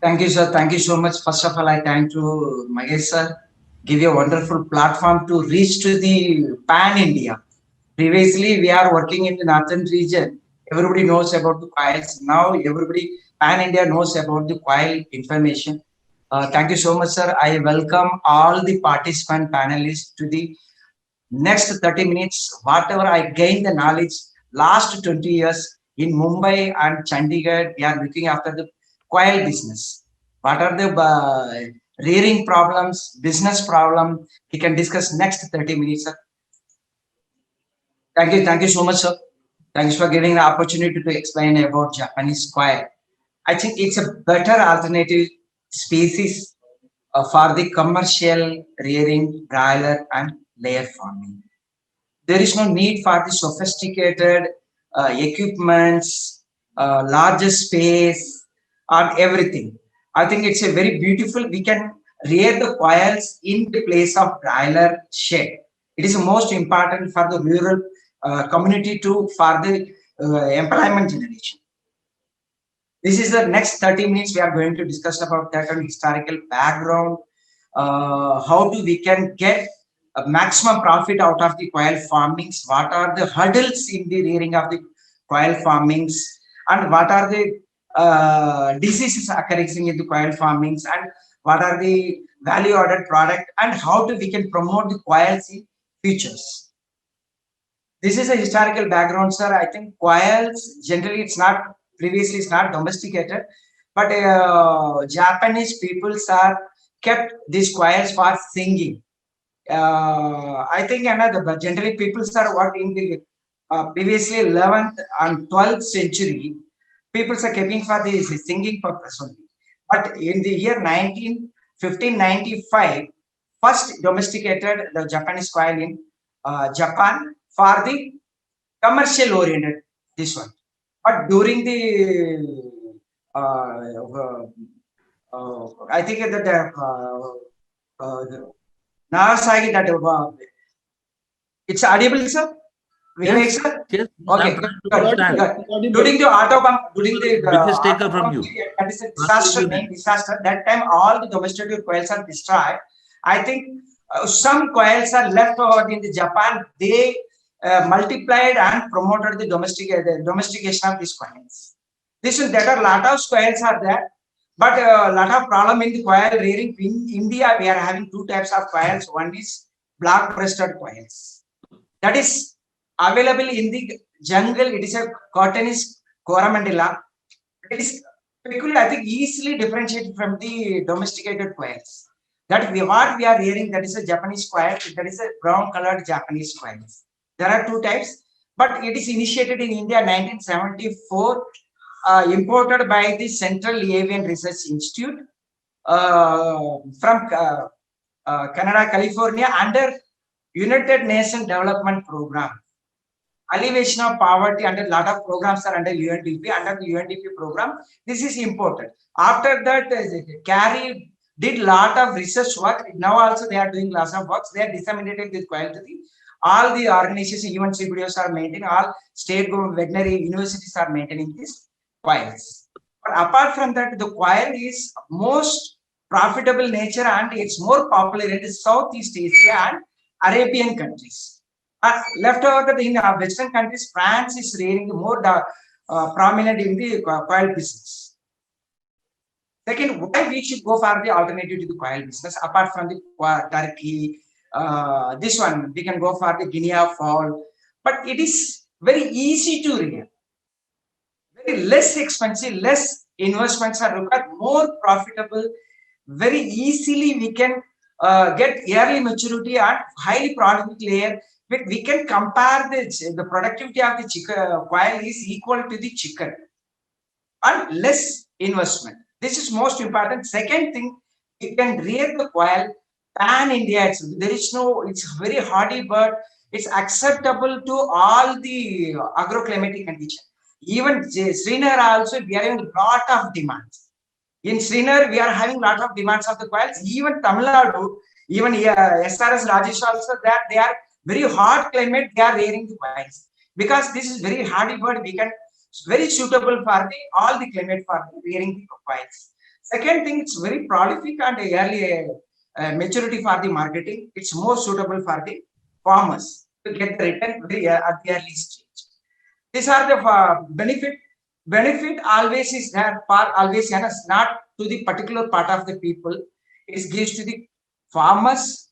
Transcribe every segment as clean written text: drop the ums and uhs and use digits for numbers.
Thank you, sir. Thank you so much. First of all, I thank to Mahesh sir, give you a wonderful platform to reach to the pan India. Previously, we are working in the northern region. Everybody knows about the coils. Now, everybody pan India knows about the coil information. Thank you so much, sir. I welcome all the participant panelists to the next 30 minutes. Whatever I gained the knowledge last 20 years in Mumbai and Chandigarh, we are looking after the coil business. What are the rearing problems, business problem? We can discuss next 30 minutes, sir. Thank you so much, sir. Thanks for giving the opportunity to explain about Japanese coil. I think it's a better alternative species for the commercial rearing, broiler, and layer farming. There is no need for the sophisticated equipments, larger space, and everything. I think it's a very beautiful. We can rear the coils in the place of broiler shed. It is most important for the rural community to for the employment generation. This is the next 30 minutes we are going to discuss about that on historical background, how do we can get a maximum profit out of the quail farmings, what are the hurdles in the rearing of the quail farmings, and what are the diseases occurring in the quail farmings, and what are the value added product, and how do we can promote the quails in futures. This is a historical background, sir. I think quails generally it's not previously it's not domesticated, but Japanese peoples are kept these quails for singing. I think another, but generally peoples are what in the previously 11th and 12th century, peoples are keeping for the singing purpose only. But in the year 1595, first domesticated the Japanese quail in Japan for the commercial oriented this one. But during the I think that Nagasaki that it's audible, sir. Vivek, Yes, sir. yes, Okay, I'm trying to good, understand. good. During the auto bomb, during the Which is auto taken from bomb, you. that is a Answer disaster, you main then. disaster. That time, all the domesticated quails are destroyed. I think some quails are left over in the Japan. They multiplied and promoted the domestication of these quails. This is there are lot of quails are there, but a lot of problem in the quail rearing. In India, we are having two types of quails. One is black-breasted quails. That is available in the jungle. It is a Cotonis coromandella. It is peculiar, I think, easily differentiated from the domesticated quails. That what we are hearing, that is a Japanese quail, that is a brown colored Japanese quails. There are two types, but it is initiated in India 1974, imported by the Central Avian Research Institute from Canada, California, under United Nations Development Program. Alleviation of poverty under a lot of programs are under UNDP. Under the UNDP program, this is important. After that, Carrie did lot of research work. Now also they are doing lots of works. They are disseminated this quail to the all the organizations, even CBDOs are maintaining. All state government veterinary universities are maintaining these quails. But apart from that, the quail is most profitable nature and it's more popular in Southeast Asia and Arabian countries. Left over in Western countries, France is rearing more prominent in the coil business. Second, why we should go for the alternative to the coil business apart from the Turkey? This one we can go for the Guinea fowl, but it is very easy to rear, very less expensive, less investments are required, more profitable. Very easily we can get early maturity and highly productive layer. But we can compare the productivity of the chicken quail is equal to the chicken and less investment. This is most important. Second thing, you can rear the quail pan India. There is no, it's very hardy bird. It's acceptable to all the agroclimatic conditions. Even Srinagar also, we are having a lot of demands. In Srinagar, we are having a lot of demands of the quails. Even Tamil Nadu, even SRS Rajesh also, that they are very hot climate, they are rearing the quails. Because this is very hardy bird, we can, it's very suitable for the all the climate for the rearing the quails. Second thing, it's very prolific and early maturity for the marketing. It's more suitable for the farmers to get the return very at the early stage. These are the benefit. Benefit always is there for always not to the particular part of the people. It gives to the farmers,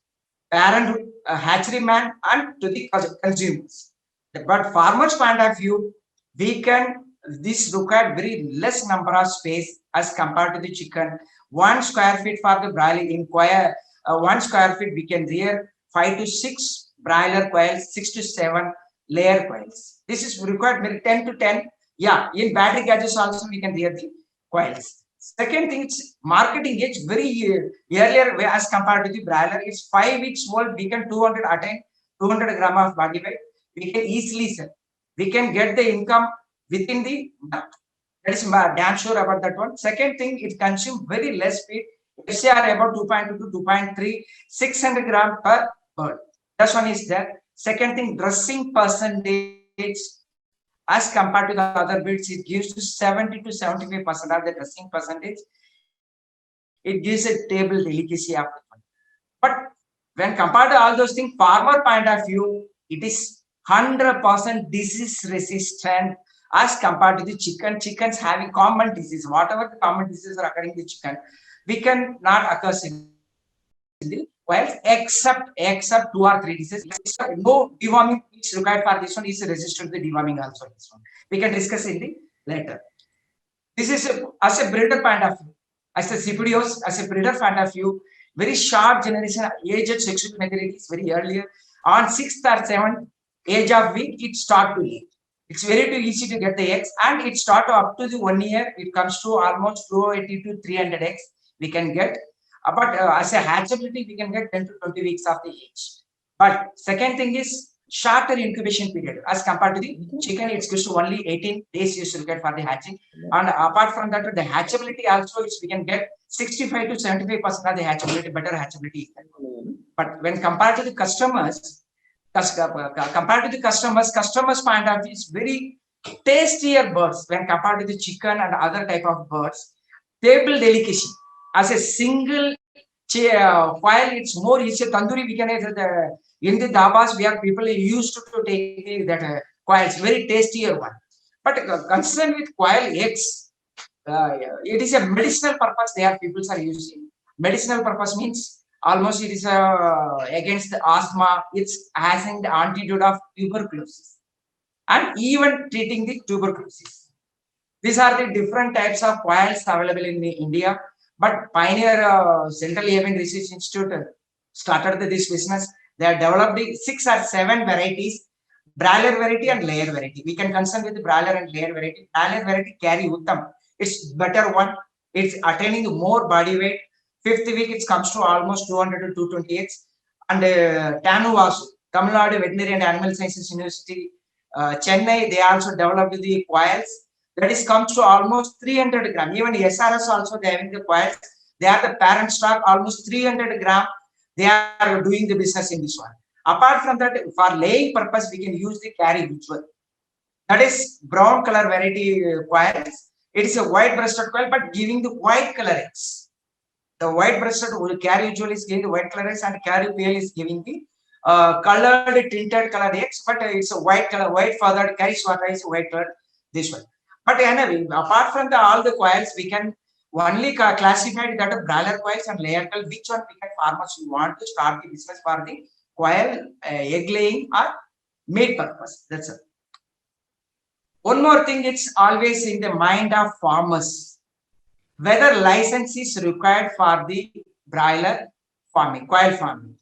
parenthood, hatchery man, and to the consumers. But farmers' point of view, we can this require very less number of space as compared to the chicken. 1 square feet for the broiler inquire 1 square feet we can rear 5 to 6 broiler coils, 6 to 7 layer coils. This is required maybe 10 to 10. Yeah, in battery gadgets also we can rear the coils. Second thing, it's marketing age very earlier as compared to the broiler. It's 5 weeks old. We can 200 attain 200 gram of body weight. We can easily sell. We can get the income within the month. That is damn sure about that one. Second thing, it consumes very less feed. FCR about 2.2 to 2.3, 600 gram per bird. That one is there. Second thing, dressing percentage as compared to the other breeds, it gives to 70 to 75% of the dressing percentage. It gives a table delicacy of the one. But when compared to all those things, farmer point of view, it is 100% disease resistant as compared to the chicken. Chickens having common disease, whatever the common diseases are occurring in the chicken, we can not occur in the wild except 2 or 3 diseases. No deworming is required for this one. Is resistant to the deworming also. This one we can discuss in the later. This is as a breeder point of view, as a CPDOs, as a breeder point of view, very short generation age of sexual maturity is very earlier. On 6th or 7th age of week, it start to lay. It's very too easy to get the eggs, and it start up to the 1 year. It comes to almost 280 to 300 eggs we can get. But as a hatchability, we can get 10 to 20 weeks of the age. But second thing is shorter incubation period as compared to the chicken. It's gives to only 18 days you should get for the hatching. And apart from that, the hatchability also is we can get 65 to 75% of the hatchability, better hatchability. But when compared to the customers, customers point of view is very tastier birds when compared to the chicken and other type of birds. Table delicacy as a single while it's more easier tandoori we can in the dabas we have people used to take that quails, very tastier one. But concerned with quail eggs, it is a medicinal purpose. They are people are using medicinal purpose means almost it is against the asthma. It's having the antidote of tuberculosis and even treating the tuberculosis. These are the different types of quails available in India. But Pioneer Central Avian Research Institute started this business. They have developed 6 or 7 varieties, broiler variety and layer variety. We can concern with the broiler and layer variety. Broiler variety carry uttam. It's better one. It's attaining more body weight. 5th week it comes to almost 200 to 220 eggs. And TANU also, Tamil Nadu Veterinary and Animal Sciences University, Chennai, they also developed the quails. That is comes to almost 300 gram. Even SRS also they having the quails. They are the parent stock almost 300 gram. They are doing the business in this one. Apart from that, for laying purpose, we can use the carry ritual. That is brown color variety quails. It is a white breasted quail, but giving the white color eggs. The white breasted carry ritual is giving the white color eggs, and carry pale is giving the colored tinted colored eggs, but it's a white color, white feathered carry swata is white color. This one. But anyway, apart from all the quails, we can only classify that of broiler quails and layer quail. Which one we can farmers who want to start the business for the quail egg laying or meat purpose. That's it. One more thing, it's always in the mind of farmers whether license is required for the broiler farming, quail farming.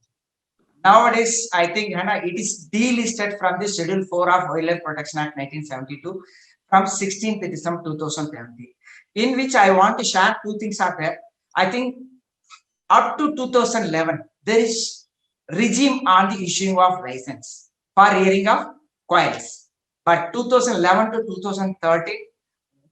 Nowadays, I think it is delisted from the Schedule 4 of Wildlife Protection Act 1972. From 16th December 2017, in which I want to share 2 things are there. I think up to 2011, there is regime on the issuing of license for rearing of quails. But 2011 to 2013,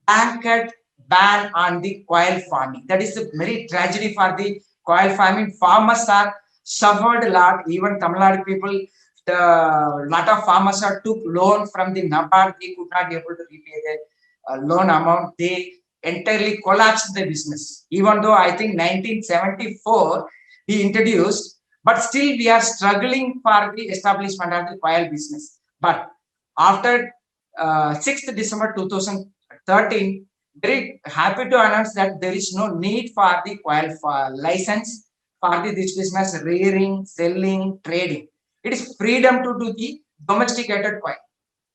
blanket ban on the quail farming. That is a very tragedy for the quail farming. Farmers are suffered a lot. Even Tamil Nadu people, the lot of farmers are took loan from the NABARD. They could not be able to repay the loan amount. They entirely collapsed the business. Even though I think 1974 he introduced, but still we are struggling for the establishment of the coil business. But after 6th December 2013, very happy to announce that there is no need for the coil for license for this business, rearing, selling, trading. It is freedom to do the domesticated coil.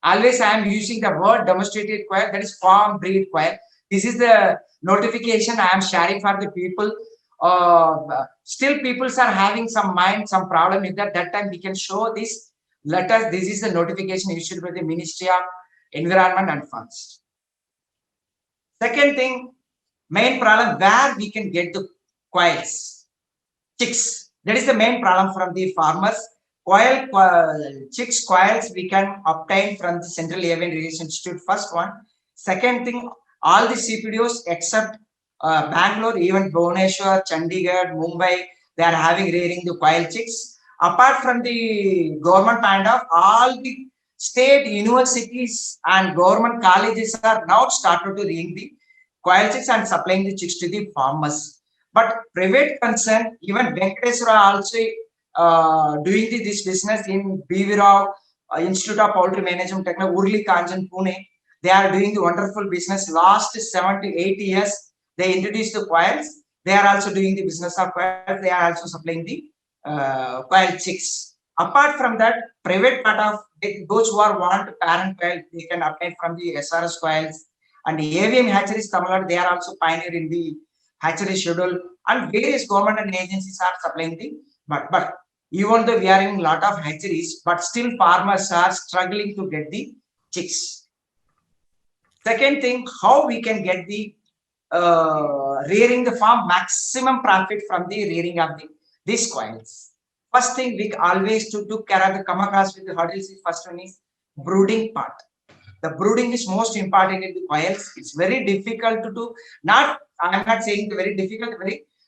Always I am using the word domesticated coil, that is farm breed coil. This is the notification I am sharing for the people. Still people are having some mind, some problem with that. That time we can show this letter. This is the notification issued by the Ministry of Environment and Forest. Second thing, main problem where we can get the coils, chicks. That is the main problem from the farmers. Chicks coils we can obtain from the Central Avian Research Institute. First one. Second thing, all the CPDOs except Bangalore, even Bhubaneswar, Chandigarh, Mumbai, they are having rearing the coil chicks. Apart from the government kind of, all the state universities and government colleges are now started to rearing the coil chicks and supplying the chicks to the farmers. But private concern, even Venkateswara also doing this business in BV Rao Institute of Poultry Management Technology, Urli Kanjan, Pune. They are doing the wonderful business. Last 7 to 8 years, they introduced the coils. They are also doing the business of coils. They are also supplying the coil chicks. Apart from that, private part of those who are want parent coil, they can apply from the SRS coils. And the AVM hatcheries, Tamil Nadu, they are also pioneer in the hatchery schedule. And various government and agencies are supplying the but even though we are in a lot of hatcheries, but still farmers are struggling to get the chicks. Second thing, how we can get the rearing the farm maximum profit from the rearing of these coils. First thing, we always to care of the come across with the hurdles. First one is brooding part. The brooding is most important in the coils. It's very difficult to do. Not, I'm not saying very difficult.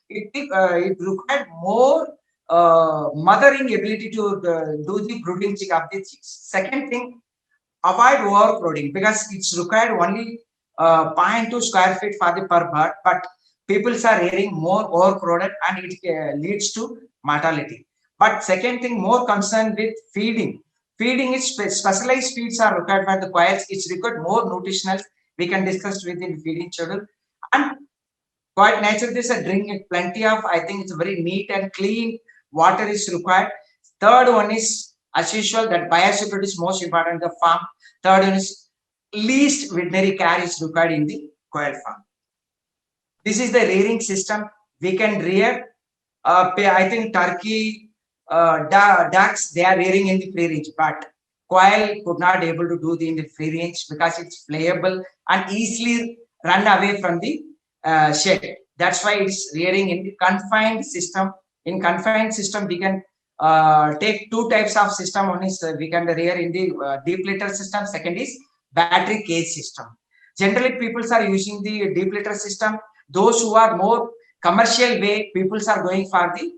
It requires more mothering ability to do the brooding chick of the chicks. Second thing, avoid overcrowding because it's required only 0.2 square feet for the per bird, but people are rearing more overcrowded and it leads to mortality. But second thing, more concerned with feeding. Feeding is specialized feeds are required by the coils. It's required more nutritional. We can discuss within feeding schedule. And quite naturally, there's a drink plenty of, I think it's very neat and clean water is required. Third one is, as usual, that biosecurity is most important in the farm. Third one is least veterinary care is required in the coil farm. This is the rearing system. We can rear, I think turkey, ducks, they are rearing in the free range, but coil could not able to do the in the free range because it's playable and easily run away from the shed. That's why it's rearing in the confined system. In confined system, we can take two types of system. One is we can rear in the deep litter system. Second is battery cage system. Generally, people are using the deep litter system. Those who are more commercial way, people are going for the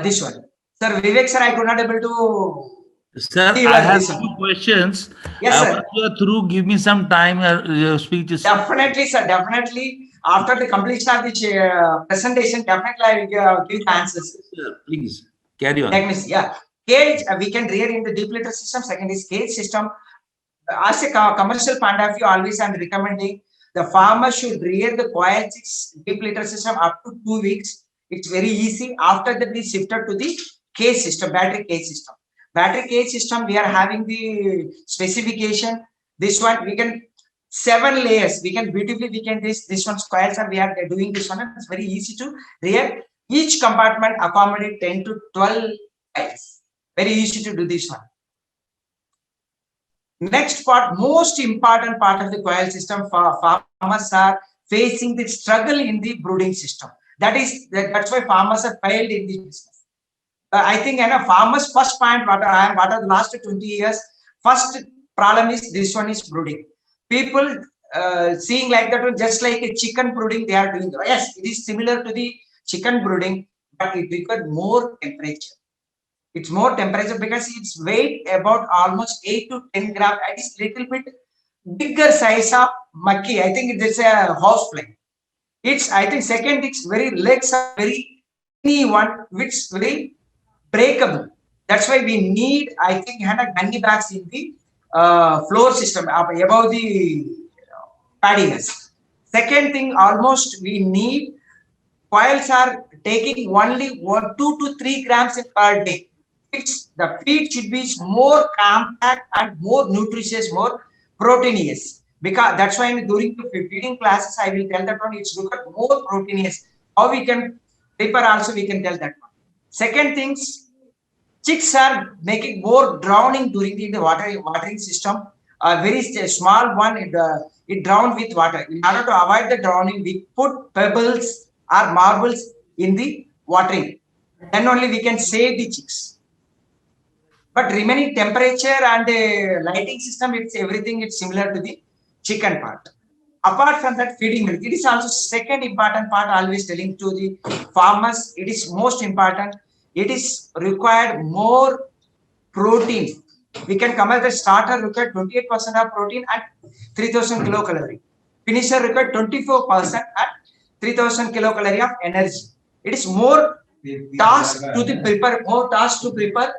this one. Sir Vivek sir, I could not able to Sir, see I have this one. two questions. Yes, sir. Once you are through, give me some time. Your speech is Definitely, sir. Definitely. After the completion of the presentation, definitely I will give the answers. Sir, please carry on. Let me see. Yeah. Cage, we can rear in the deep litter system. Second is cage system. As a commercial point of view, always I'm recommending the farmer should rear the coil chicks deep litter system up to 2 weeks. It's very easy. After that, we shifted to the cage system, battery cage system. Battery cage system, we are having the specification. This one, we can 7 layers. We can beautifully, we can this one coils and we are doing this one. It's very easy to rear. Each compartment accommodate 10 to 12 coils. Very easy to do this one. Next part, most important part of the coil system for farmers are facing the struggle in the brooding system. That's why farmers have failed in this business. I think farmers first point what are the last 20 years, first problem is this one is brooding. People seeing like that one, just like a chicken brooding they are doing. Yes, it is similar to the chicken brooding, but it requires more temperature. It's more temperature because it's weight about almost 8 to 10 grams. It is little bit bigger size of maki. I think it is a housefly. It's, I think second, it's very legs are very tiny one, which is very breakable. That's why we need, I think, gunny bags in the floor system above the paddiness. Second thing, almost we need coils are taking only 2 to 3 grams per day. It's the feed should be more compact and more nutritious, more proteinous. Because that's why during the feeding classes, I will tell that one. It's look at more proteinous. How we can prepare also we can tell that one. Second things, chicks are making more drowning during the watering system. A very small one, it drowned with water. In order to avoid the drowning, we put pebbles or marbles in the watering. Then only we can save the chicks. But remaining temperature and lighting system, it's everything. It's similar to the chicken part. Apart from that, feeding milk, it is also second important part. Always telling to the farmers, it is most important. It is required more protein. We can come as a starter required 28% of protein at 3000 kilocalorie. Finisher required 24% at 3000 kilocalorie of energy. It is more task to the prepare, more task to prepare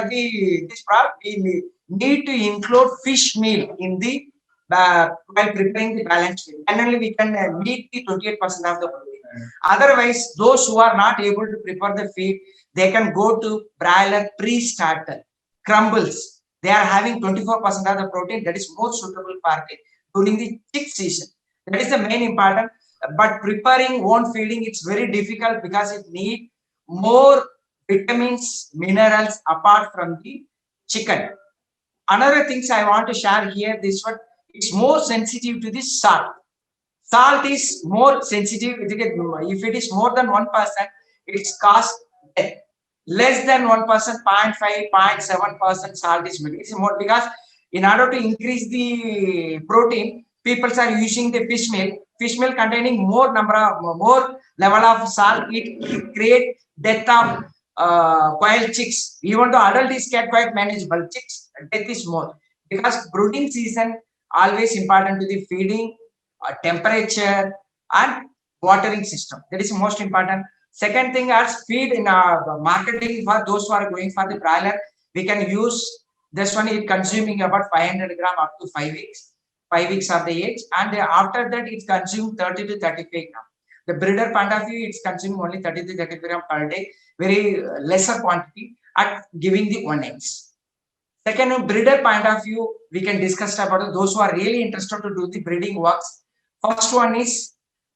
the this product. We need to include fish meal in the while preparing the balanced meal. And only we can meet the 28% of the protein. Otherwise, those who are not able to prepare the feed, they can go to broiler pre-starter crumbles. They are having 24% of the protein that is more suitable for the during the chick season. That is the main important. But preparing own feeding, it's very difficult because it need more vitamins, minerals apart from the chicken. Another things I want to share here, this one, it's more sensitive to the salt. Salt is more sensitive. If it is more than 1%, it's cause death. Less than 1%, 0.5, 0.7% salt is medium. It's more because in order to increase the protein, people are using the fish meal. Fish meal containing more level of salt, it create death of wild chicks. Even though adult is quite manageable, chicks death is more because brooding season always important to the feeding, temperature and watering system. That is most important. Second thing, as feed in our marketing for those who are going for the broiler, we can use this one. It consuming about 500 gram up to 5 weeks. 5 weeks of the age, and after that it's consumed 30 to 35 gram. The breeder point of view, it's consuming only 30 to 35 gram per day, very lesser quantity at giving the 1 eggs. Second, breeder point of view, we can discuss about those who are really interested to do the breeding works. First one is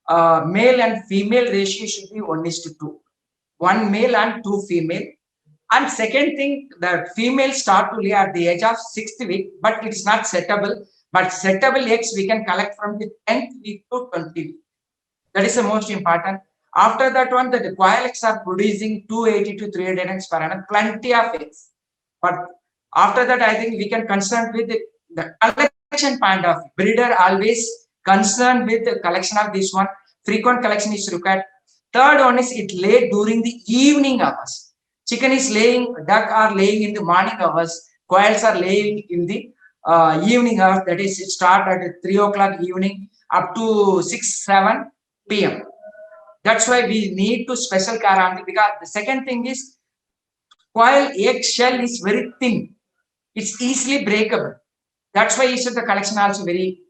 male and female ratio should be 1:2. 1 male and 2 female. And second thing, the female start to lay at the age of 6th week, but it's not settable. But settable eggs we can collect from the 10th week to 20th week. That is the most important. After that one, the quail eggs are producing 280 to 300 eggs per annum, plenty of eggs. But after that, I think we can concern with the collection point of view. Breeder always concerned with the collection of this one. Frequent collection is required. Third one is it lay during the evening hours. Chicken is laying, duck are laying in the morning hours. Quails are laying in the evening hours. That is, it start at 3 o'clock evening up to 6-7 p.m. That's why we need to special care on it, because the second thing is quail egg shell is very thin. It's easily breakable. That's why the collection also very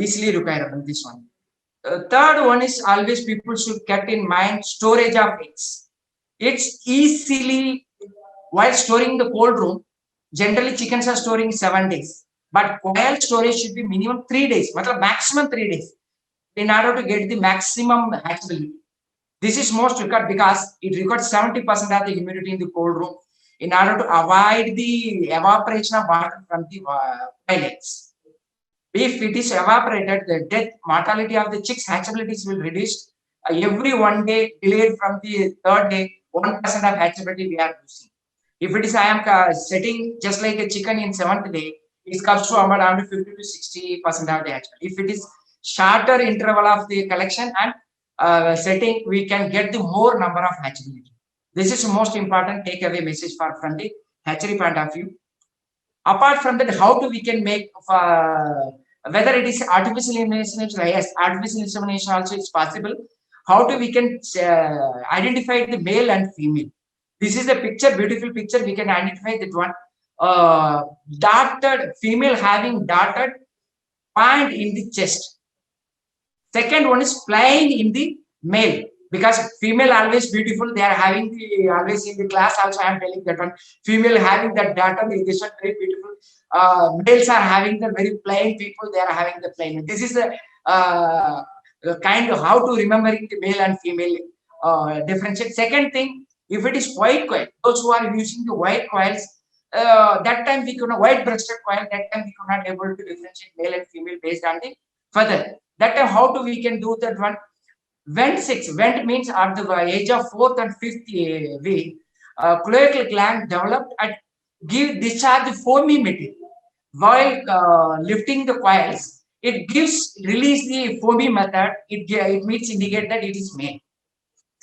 easily repairable. This one. Third one is always people should keep in mind storage of eggs. It's easily, while storing in the cold room, generally chickens are storing 7 days, but quail storage should be minimum 3 days, maximum 3 days, in order to get the maximum hatchability. This is most required because it requires 70% of the humidity in the cold room in order to avoid the evaporation of water from the quail eggs. If it is evaporated, the death mortality of the chicks hatchabilities will reduce. Every 1 day delayed from the 3rd day, 1% of hatchability we are losing. If it is I am setting just like a chicken in 7th day, it comes to around 50 to 60% of the hatchability. If it is shorter interval of the collection and setting, we can get the more number of hatchability. This is the most important takeaway message from the hatchery point of view. Apart from that, how do we can make whether it is artificial insemination? Yes, artificial insemination also is possible. How do we can identify the male and female? This is the picture, beautiful picture. We can identify that one. Darted female having darted point in the chest. Second one is flying in the male, because female always beautiful. They are having the always in the class also. I am telling that one. Female having that data. This one very beautiful. Males are having the very plain people. They are having the plain. This is the kind of how to remembering the male and female differentiate. Second thing, if it is white coil, those who are using the white coils, that time we could not white breasted coil. That time we could not able to differentiate male and female based on the feather. That time how do we can do that one? Vent 6, vent means at the age of 4th and 5th week, cloacal gland developed and give discharge the foamy material. While lifting the coils, it gives release the foamy method. It means indicate that it is male.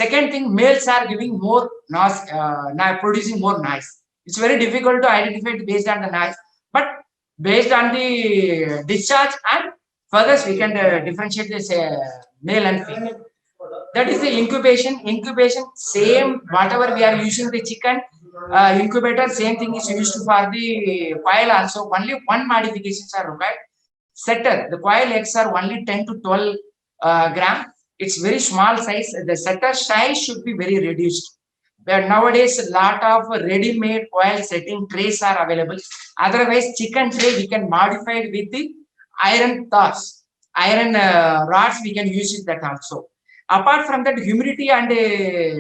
Second thing, males are giving more noise, producing more noise. It's very difficult to identify it based on the noise, but based on the discharge and further we can differentiate this male and female. That is the incubation. Incubation, same whatever we are using the chicken incubator, same thing is used for the coil also. Only one modifications are required. Setter, the coil eggs are only 10 to 12 gram. It's very small size. The setter size should be very reduced. But nowadays, a lot of ready-made coil setting trays are available. Otherwise, chicken tray we can modify it with the iron thorns, iron rods. We can use it that also. Apart from that, humidity and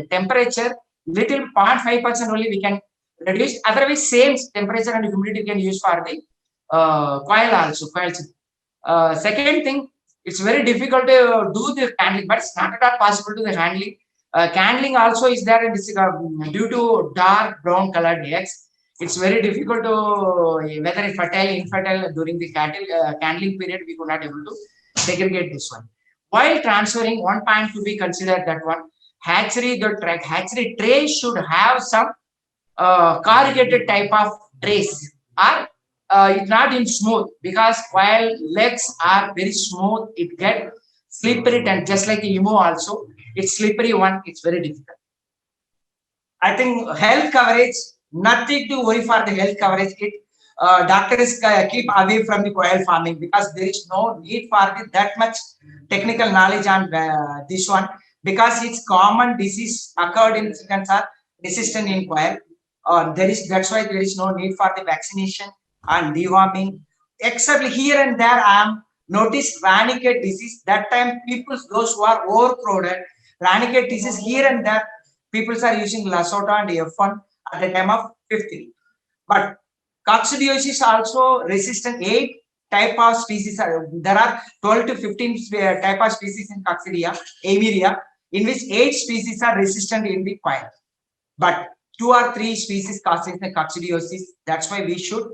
temperature, little 0.5% only we can reduce. Otherwise, same temperature and humidity we can use for the coil also. Coils. Second thing, it's very difficult to do the handling, but it's not at all possible to the handling. Candling also is there, and due to dark brown colored eggs, it's very difficult to whether it's fertile, infertile during the candling period. We could not able to segregate this one. While transferring, one point to be considered that one hatchery. The hatchery tray should have some corrugated type of trays, or it's not in smooth, because while legs are very smooth, it get slippery, and just like emo also, it's slippery one. It's very difficult. I think health coverage, nothing to worry for the health coverage kit. Doctors keep away from the coil farming, because there is no need for that much technical knowledge on this one, because it's common disease occurred in chickens are resistant in coil. That's why there is no need for the vaccination and deworming. Except here and there, I am noticed Rannicate disease. That time, people those who are overcrowded, Rannicate disease here and there, people are using Lasota and F1 at the time of 50. But coccidiosis also resistant 8 type of species. There are 12 to 15 type of species in Coccidia, Amelia, in which 8 species are resistant in the coil. But 2 or 3 species causes the coccidiosis. That's why we should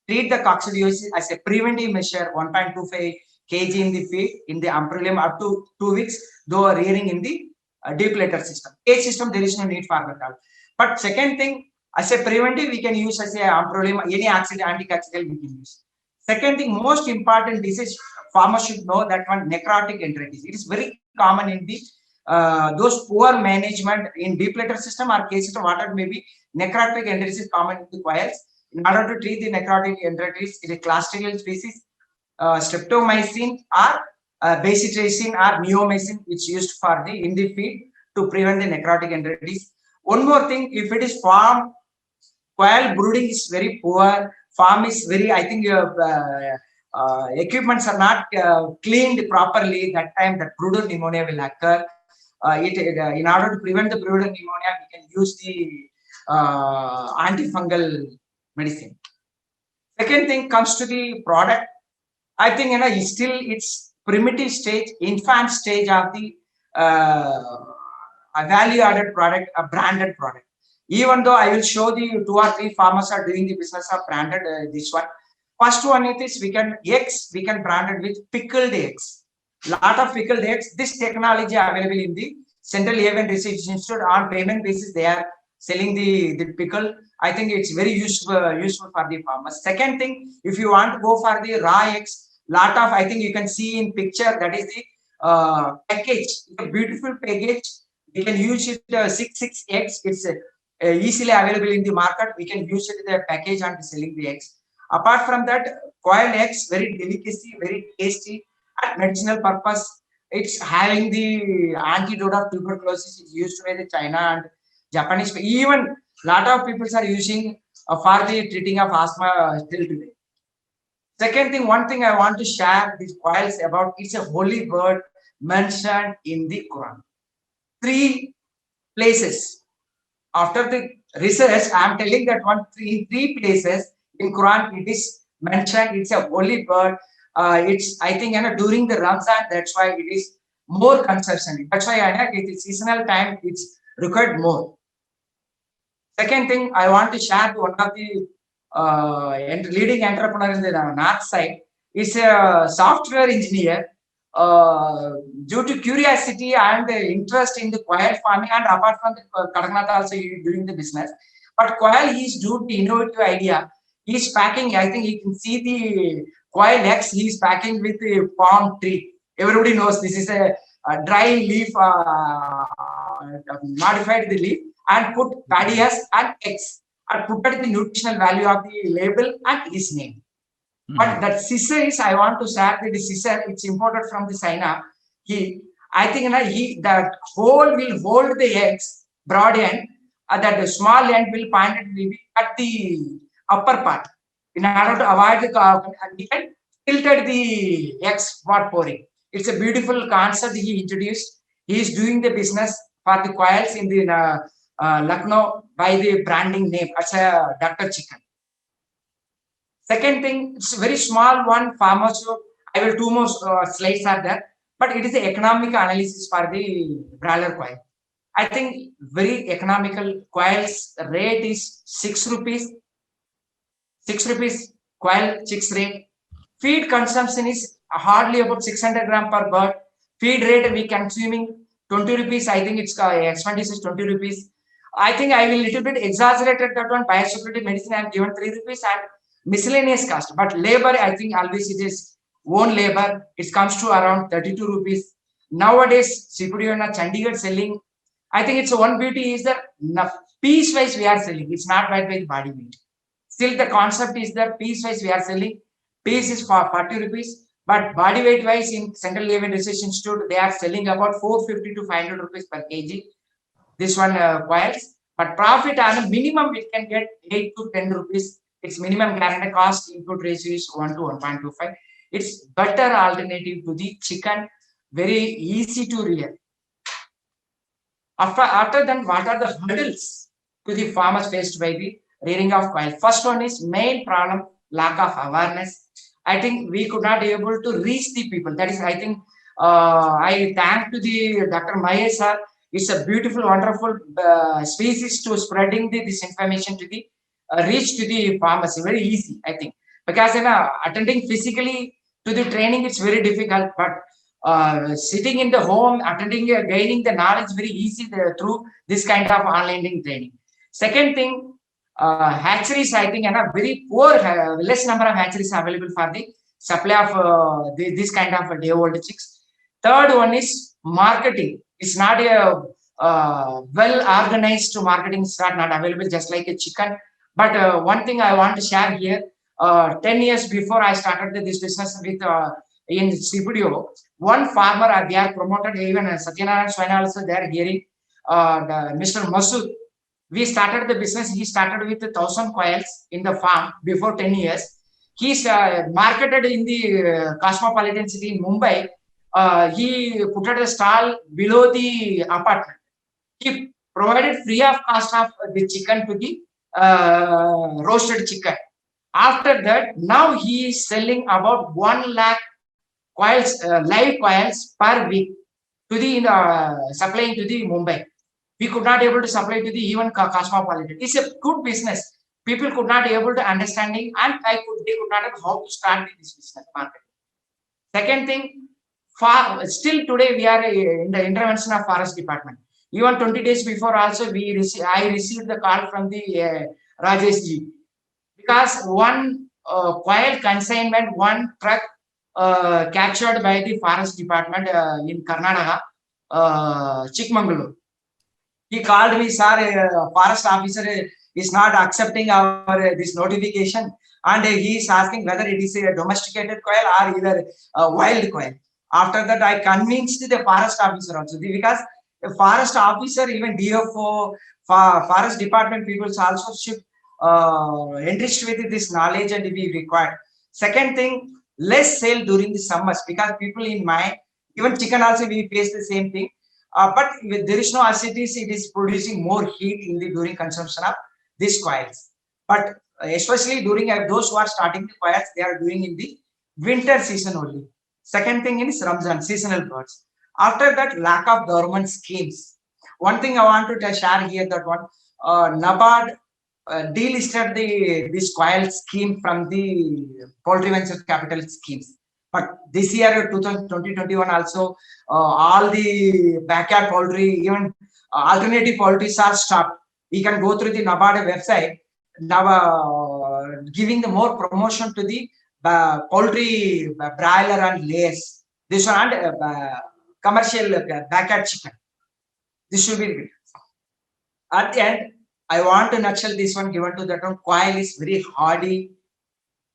treat the coccidiosis as a preventive measure, 1.25 kg in the feed, in the ampullum up to 2 weeks, though rearing in the deep litter system. Cage system, there is no need for that. But second thing, as a preventive, we can use as a ampullum, any anti-coccidial we can use. Second thing, most important disease, farmers should know that one, necrotic enteritis. It is very common in the those poor management in deep litter system or cage system, whatever may be, necrotic enteritis is common in the coils. In order to treat the necrotic enteritis, it is Clostridial species, streptomycin or bacitracin or neomycin, which used for the in the feed to prevent the necrotic enteritis. One more thing, if it is farm, coil brooding is very poor, farm is very, I think equipments are not cleaned properly, that time that brooder pneumonia will occur. In order to prevent the brooder pneumonia, we can use the antifungal medicine. Second thing comes to the product. I think still it's primitive stage, infant stage of the a value-added product, a branded product. Even though I will show the 2 or 3 farmers are doing the business of branded this one. First one is we can brand it with pickled eggs. Lot of pickled eggs. This technology available in the Central Avian Research Institute on payment basis. They are selling the pickle. I think it's very useful for the farmers. Second thing, if you want to go for the raw eggs, lot of, I think you can see in picture, that is the package, a beautiful package. We can use it 6 eggs. It's easily available in the market. We can use it in the package and selling the eggs. Apart from that, coiled eggs, very delicacy, very tasty, and medicinal purpose. It's having the antidote of tuberculosis. It's used by the China and Japanese. Even lot of people are using for the treating of asthma till today. Second thing, one thing I want to share these files about, it's a holy word mentioned in the Quran. 3 places. After the research, I am telling that three places in Quran it is mentioned. It's a holy word. It's, I think, during the Ramzan, that's why it is more consumption. That's why it is seasonal time. It's required more. Second thing, I want to share one of the leading entrepreneur in the north side. Is a software engineer. Due to curiosity and interest in the quail farming, and apart from the Kadaknath also doing the business, but quail is due to innovative idea. He's packing. I think you can see the quail eggs. He's packing with a palm tree. Everybody knows this is a dry leaf, modified the leaf, and put paddies and eggs, and put the nutritional value of the label and his name. But that scissor is, I want to share that the scissor, it's imported from the China. I think that hole will hold the eggs, broad end, that the small end will point it will be at the upper part. In order to avoid the we can filter the eggs for pouring. It's a beautiful concept he introduced. He is doing the business for the quails in the Lucknow by the branding name as a Dr. Chicken. Second thing, it's a very small one, farmer. So I will 2 more slides are there, but it is the economic analysis for the broiler quail. I think very economical. Quail's rate is 6 rupees. 6 rupees quail chicks rate. Feed consumption is hardly about 600 gram per bird. Feed rate we consuming 20 rupees. I think it's expenditure is 20 rupees. I think I will little bit exaggerated that one. Biosecurity medicine I have given 3 rupees and miscellaneous cost, but labor, I think always it is own labor. It comes to around 32 rupees. Nowadays, CPDO and Chandigarh selling, I think it's one beauty is that piece wise we are selling. It's not by the body weight. Still the concept is that piece wise we are selling. Piece is for 40 rupees, but body weight wise in Central Level Research Institute, they are selling about 450 to 500 rupees per kg. This one quails, but profit on a minimum it can get 8 to 10 rupees. Its minimum guaranteed cost input ratio is 1 to 1.25. It's better alternative to the chicken, very easy to rear. After then, what are the hurdles to the farmers faced by the rearing of quail? First one is main problem, lack of awareness. I think we could not be able to reach the people. That is, I think, I thank to the Dr. Mahesh sir. It's a beautiful, wonderful species to spreading this information to the reach to the farmers. Very easy, I think, because attending physically to the training it's very difficult, but sitting in the home, attending, gaining the knowledge very easy through this kind of online training. Second thing, hatcheries, I think, very poor, less number of hatcheries available for the supply of this kind of day-old chicks. Third one is marketing. It's not a well organized marketing. It's not available just like a chicken. But one thing I want to share here, 10 years before I started this business with in CPDO, one farmer, they are promoted, even Satyanarayan Swami also, they are hearing, Mr. Masood. We started the business, he started with 1,000 quails in the farm before 10 years. He's marketed in the cosmopolitan city in Mumbai. He put at a stall below the apartment. He provided free of cost of the chicken to the roasted chicken. After that, now he is selling about 1 lakh quails, live quails per week to the supplying to the Mumbai. We could not able to supply to the even cosmopolitan. It's a good business. People could not able to understanding, and they could not have how to start this business market. Second thing, still today we are in the intervention of forest department. Even 20 days before also I received the call from the Rajesh ji, because one coil consignment, one truck captured by the forest department in Karnataka, Chikmagalur. He called me, sir, forest officer is not accepting our this notification, and he is asking whether it is a domesticated coil or either a wild coil. After that, I convinced the forest officer also, because the forest officer, even DFO, forest department people also should enriched with this knowledge and be required. Second thing, less sale during the summers, because people in my, even chicken also we face the same thing. But there is no acidities, it is producing more heat in the during consumption of these coils. But especially during those who are starting the coils, they are doing in the winter season only. Second thing is Ramzan, seasonal birds. After that, lack of government schemes. One thing I want to share here, that one, NABARD delisted this coil scheme from the poultry venture capital schemes. But this year, 2021 also, all the backyard poultry, even alternative poultries are stopped. We can go through the NABARD website, now giving the more promotion to the poultry broiler and layers. This one and commercial backyard chicken. This should be good. At the end, I want to nutshell this one given to that one. Coil is very hardy.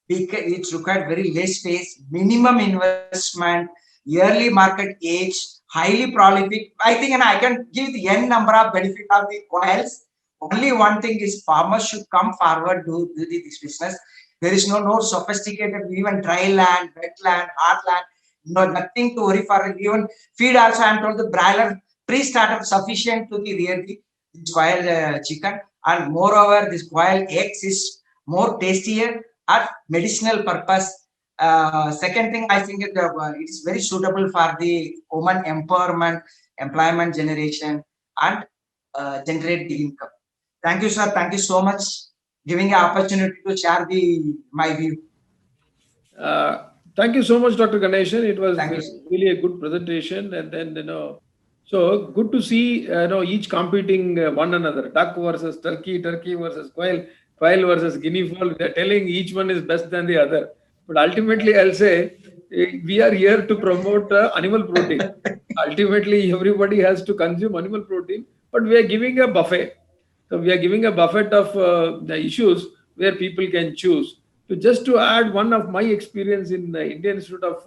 It's required very less space, minimum investment, yearly market age, highly prolific. I think, and I can give the n number of benefit of the coils. Only one thing is farmers should come forward to do this business. There is no sophisticated, even dry land, wetland, hard land, nothing to worry for. Even feed also, I am told the broiler pre-startup sufficient to the rear this coil chicken, and moreover, this coil eggs is more tastier at medicinal purpose. Second thing, I think it's very suitable for the woman empowerment, employment generation, and generate the income. Thank you, sir. Thank you so much giving an opportunity to share my view. Thank you so much, Dr. Ganeshan. It was Thank you, really a good presentation, and then so good to see each competing one another. Duck versus turkey, turkey versus quail, quail versus guinea fowl. They're telling each one is best than the other. But ultimately, I'll say we are here to promote animal protein. Ultimately, everybody has to consume animal protein, but we are giving a buffet. So we are giving a buffet of the issues where people can choose. Just to add one of my experience in the Indian Institute of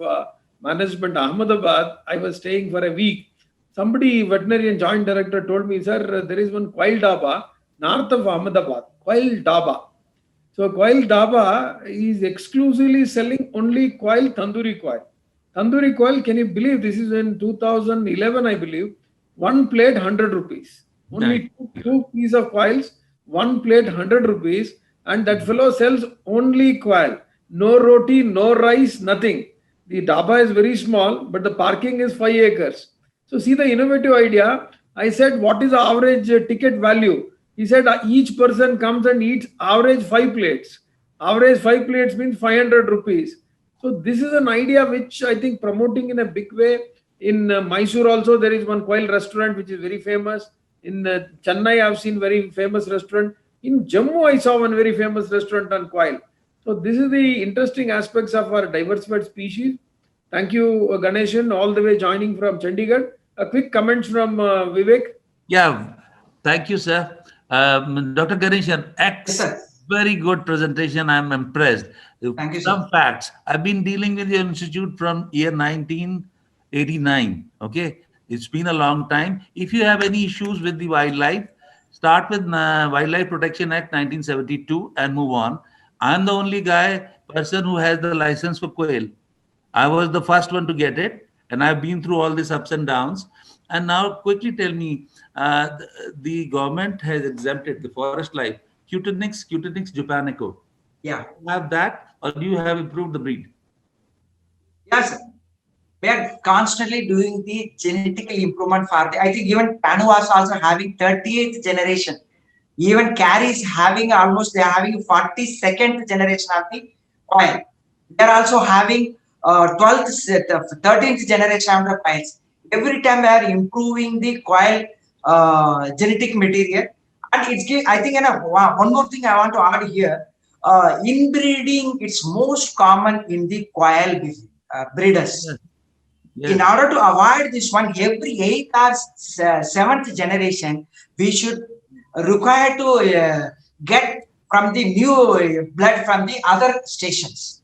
Management, Ahmedabad, I was staying for a week. Somebody, veterinarian joint director, told me, sir, there is one Quail Daba north of Ahmedabad, Quail Daba. So Quail Daba is exclusively selling only quail, tandoori quail. Tandoori quail, can you believe this is in 2011, I believe, one plate 100 rupees. Only two pieces of quails, one plate 100 rupees, and that fellow sells only quail. No roti, no rice, nothing. The dhaba is very small, but the parking is 5 acres. So see the innovative idea. I said, what is the average ticket value? He said, each person comes and eats average 5 plates. Average 5 plates means 500 rupees. So this is an idea which I think promoting in a big way. In Mysore also, there is one quail restaurant which is very famous. In Chennai, I've seen very famous restaurant. In Jammu, I saw one very famous restaurant on quail. So this is the interesting aspects of our diversified species. Thank you, Ganeshan, all the way joining from Chandigarh. A quick comment from Vivek. Yeah, thank you, sir. Dr. Ganeshan, very good presentation. I'm impressed. Thank you, Some sir. facts. I've been dealing with your institute from year 1989. Okay, it's been a long time. If you have any issues with the wildlife, start with Wildlife Protection Act 1972 and move on. I'm the only person who has the license for quail. I was the first one to get it, and I've been through all these ups and downs. And now, quickly tell me, the government has exempted the forest life, Cutinix japanico. Yeah. Do you have that, or do you have improved the breed? Yes, sir. We are constantly doing the genetical improvement for the, I think even Tanu was also having 38th generation. Even Carry is having almost, they are having 42nd generation of the coil. They are also having 12th, 13th generation of the coils. Every time we are improving the coil genetic material. And it's give, I think, one more thing I want to add here. Inbreeding, it's most common in the quail breeders. Yes. In order to avoid this one, every 8th or 7th generation, we should require to get from the new blood from the other stations.